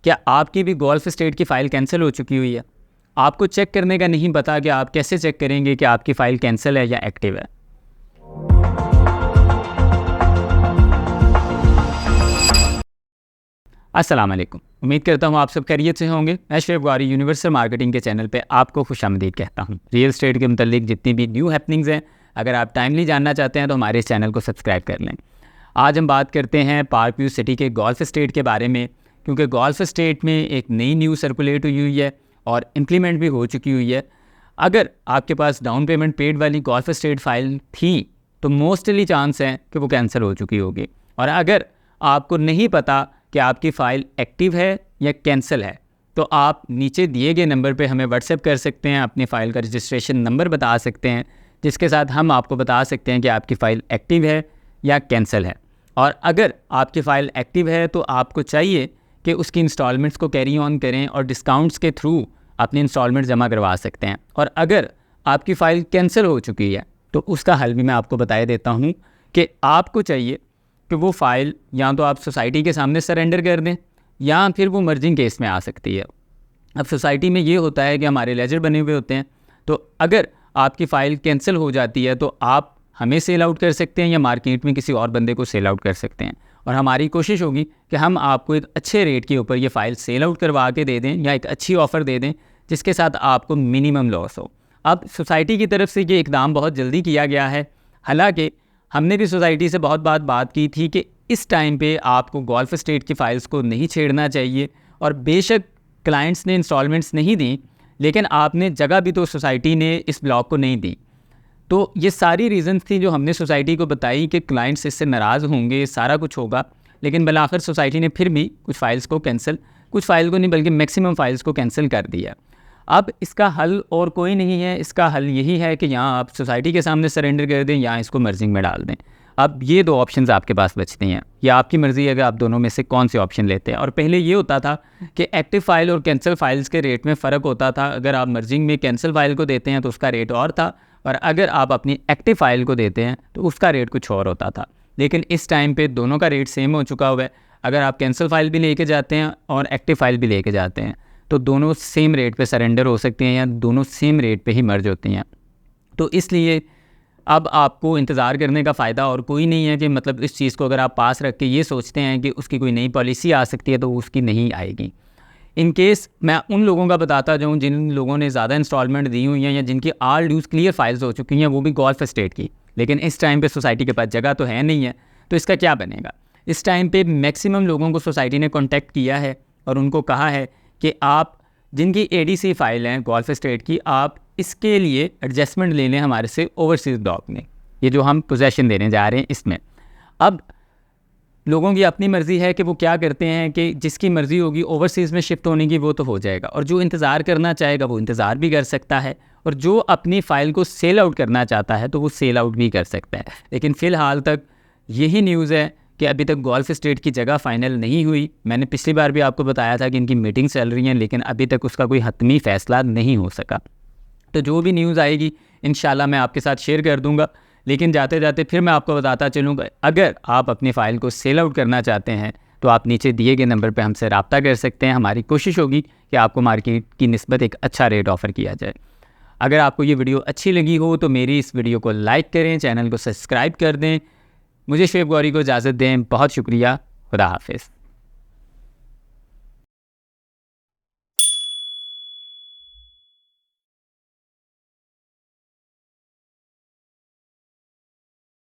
क्या आपकी भी गोल्फ स्टेट की फ़ाइल कैंसिल हो चुकी हुई है? आपको चेक करने का नहीं पता कि आप कैसे चेक करेंगे कि आपकी फ़ाइल कैंसिल है या एक्टिव है? अस्सलाम वालेकुम। उम्मीद करता हूँ आप सब खैरियत से होंगे। मैं शुएब गौहरी यूनिवर्सल मार्केटिंग के चैनल पे आपको खुशामदीद कहता हूँ। रियल एस्टेट के मुतालिक जितनी भी न्यू हैपनिंग्स हैं, अगर आप टाइमली जानना चाहते हैं तो हमारे इस चैनल को सब्सक्राइब कर लें। आज हम बात करते हैं पार्क व्यू सिटी के गोल्फ स्टेट के बारे में, क्योंकि गोल्फ स्टेट में एक नई न्यूज़ सर्कुलेट हुई हुई है और इम्प्लीमेंट भी हो चुकी हुई है। अगर आपके पास डाउन पेमेंट पेड वाली गोल्फ स्टेट फ़ाइल थी तो मोस्टली चांस है कि वो कैंसिल हो चुकी होगी। और अगर आपको नहीं पता कि आपकी फ़ाइल एक्टिव है या कैंसिल है, तो आप नीचे दिए गए नंबर पे हमें व्हाट्सएप कर सकते हैं, अपनी फ़ाइल का रजिस्ट्रेशन नंबर बता सकते हैं, जिसके साथ हम आपको बता सकते हैं कि आपकी फ़ाइल एक्टिव है या कैंसिल है। और अगर आपकी फ़ाइल एक्टिव है तो आपको चाहिए कि उसकी इंस्टॉलमेंट्स को कैरी ऑन करें और डिस्काउंट्स के थ्रू अपनी इंस्टॉलमेंट जमा करवा सकते हैं। और अगर आपकी फ़ाइल कैंसिल हो चुकी है तो उसका हल भी मैं आपको बता देता हूँ कि आपको चाहिए कि वो फ़ाइल या तो आप सोसाइटी के सामने सरेंडर कर दें या फिर वो मर्जिंग केस में आ सकती है। अब सोसाइटी में ये होता है कि हमारे लेजर बने हुए होते हैं, तो अगर आपकी फ़ाइल कैंसिल हो जाती है तो आप हमें सेल आउट कर सकते हैं या मार्केट में किसी और बंदे को सेल आउट कर सकते हैं। और हमारी कोशिश होगी कि हम आपको एक अच्छे रेट के ऊपर ये फ़ाइल सेल आउट करवा के दे दें या एक अच्छी ऑफ़र दे दें जिसके साथ आपको मिनिमम लॉस हो। अब सोसाइटी की तरफ से ये इकदाम बहुत जल्दी किया गया है। हालांकि हमने भी सोसाइटी से बहुत बात की थी कि इस टाइम पे आपको गोल्फ स्टेट की फ़ाइल्स को नहीं छेड़ना चाहिए। और बेशक क्लाइंट्स ने इंस्टॉलमेंट्स नहीं दी, लेकिन आपने जगह भी तो सोसाइटी ने इस ब्लॉक को नहीं दी। तो ये सारी रीज़न्स थी जो हमने सोसाइटी को बताई कि क्लाइंट्स इससे नाराज़ होंगे, सारा कुछ होगा, लेकिन बिलाखिर सोसाइटी ने फिर भी कुछ फ़ाइल्स को कैंसिल, कुछ फ़ाइल को नहीं बल्कि मैक्सिमम फ़ाइल्स को कैंसिल कर दिया। अब इसका हल और कोई नहीं है, इसका हल यही है कि यहाँ आप सोसाइटी के सामने सरेंडर कर दें या इसको मर्जिंग में डाल दें। अब ये दो ऑप्शंस आपके पास बचते हैं, या आपकी मर्ज़ी है कि आप दोनों में से कौन से ऑप्शन लेते हैं। और पहले ये होता था कि एक्टिव फ़ाइल और कैंसिल फ़ाइल्स के रेट में फ़र्क होता था। अगर आप मर्जिंग में कैंसिल फ़ाइल को देते हैं तो उसका रेट और था, और अगर आप अपनी एक्टिव फ़ाइल को देते हैं तो उसका रेट कुछ और होता था। लेकिन इस टाइम पे दोनों का रेट सेम हो चुका हुआ है। अगर आप कैंसिल फ़ाइल भी लेके जाते हैं और एक्टिव फ़ाइल भी लेके जाते हैं तो दोनों सेम रेट पे सरेंडर हो सकते हैं या दोनों सेम रेट पे ही मर्ज होती हैं। तो इसलिए अब आपको इंतज़ार करने का फ़ायदा और कोई नहीं है कि मतलब इस चीज़ को अगर आप पास रख के ये सोचते हैं कि उसकी कोई नई पॉलिसी आ सकती है तो उसकी नहीं आएगी। इन केस मैं उन लोगों का बताता जाऊँ जिन लोगों ने ज़्यादा इंस्टॉलमेंट दी हुई हैं या जिनकी ऑल ड्यूज़ क्लियर फाइल्स हो चुकी हैं, वो भी गोल्फ स्टेट की, लेकिन इस टाइम पे सोसाइटी के पास जगह तो है नहीं है, तो इसका क्या बनेगा? इस टाइम पे मैक्सिमम लोगों को सोसाइटी ने कॉन्टैक्ट किया है और उनको कहा है कि आप जिनकी एडीसी फ़ाइल हैं गोल्फ स्टेट की, आप इसके लिए एडजस्टमेंट ले लें हमारे से ओवरसीज़ ब्लॉक में, ये जो हम पोजेसन देने जा रहे हैं इसमें। अब लोगों की अपनी मर्ज़ी है कि वो क्या करते हैं कि जिसकी मर्ज़ी होगी ओवरसीज़ में शिफ्ट होने की वो तो हो जाएगा, और जो इंतज़ार करना चाहेगा वो इंतज़ार भी कर सकता है, और जो अपनी फ़ाइल को सेल आउट करना चाहता है तो वो सेल आउट भी कर सकता है। लेकिन फ़िलहाल तक यही न्यूज़ है कि अभी तक गोल्फ स्टेट की जगह फ़ाइनल नहीं हुई। मैंने पिछली बार भी आपको बताया था कि इनकी मीटिंग चल रही हैं, लेकिन अभी तक उसका कोई हतमी फ़ैसला नहीं हो सका। तो जो भी न्यूज़ आएगी इंशाल्लाह मैं आपके साथ शेयर कर दूंगा। लेकिन जाते जाते फिर मैं आपको बताता चलूँगा, अगर आप अपनी फ़ाइल को सेल आउट करना चाहते हैं तो आप नीचे दिए गए नंबर पर हमसे रब्ता कर सकते हैं। हमारी कोशिश होगी कि आपको मार्केट की निस्बत एक अच्छा रेट ऑफ़र किया जाए। अगर आपको ये वीडियो अच्छी लगी हो तो मेरी इस वीडियो को लाइक करें, चैनल को सब्सक्राइब कर दें। मुझे शुएब गौहरी को इजाज़त दें। बहुत शुक्रिया। खुदा हाफिज़।